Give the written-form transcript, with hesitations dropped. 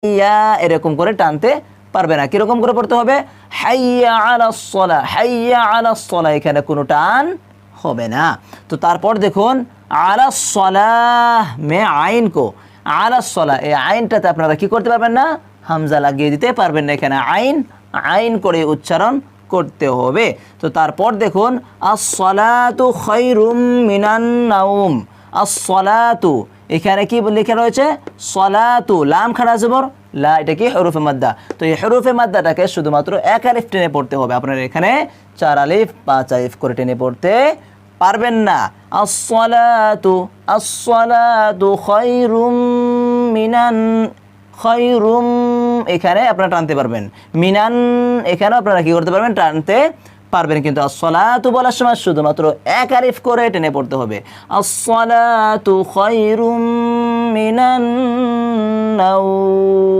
ইয়া এরকম করে টানতে পারবে না। কিরকম করে পড়তে হবে? হাইয়া আলাস সালাহ, হাইয়া আলাস সালাহ, এখানে কোনো টান হবে না। তো তারপর দেখুন আলাস সালাহ মে আইন কো, আলাস সালাহ এই আইনটাতে আপনারা কি করতে পারবেন না? হামজা লাগিয়ে দিতে পারবেন না। এখানে আইন আইন করে উচ্চারণ করতে হবে। তো তারপর দেখুন আস-সালাতু খায়রুম মিনান নাওম, আস-সালাতু এখানে কি লেখা রয়েছে? সলাতু, লাম খাড়া জবর লা, এটা কি হরফে মাদ্দা। তো এই হরফে মাদ্দাটাকে শুধুমাত্র এক আলিফ টেনে পড়তে হবে। আপনারা এখানে 4 আলিফ 5 আলিফ করে টেনে পড়তে পারবেন না। আস-সালাতু, আস-সালাতু খায়রুম মিনান, খায়রুম এখানে আপনারা টানতে পারবেন। মিনান এখানে আপনারা কি করতে পারবেন? টানতে পারবেন। কিন্তু আস-সালাতু বলার সময় শুধুমাত্র এক আলিফ করে টেনে পড়তে হবে। আস-সালাতু খায়রুম মিনান নাওম।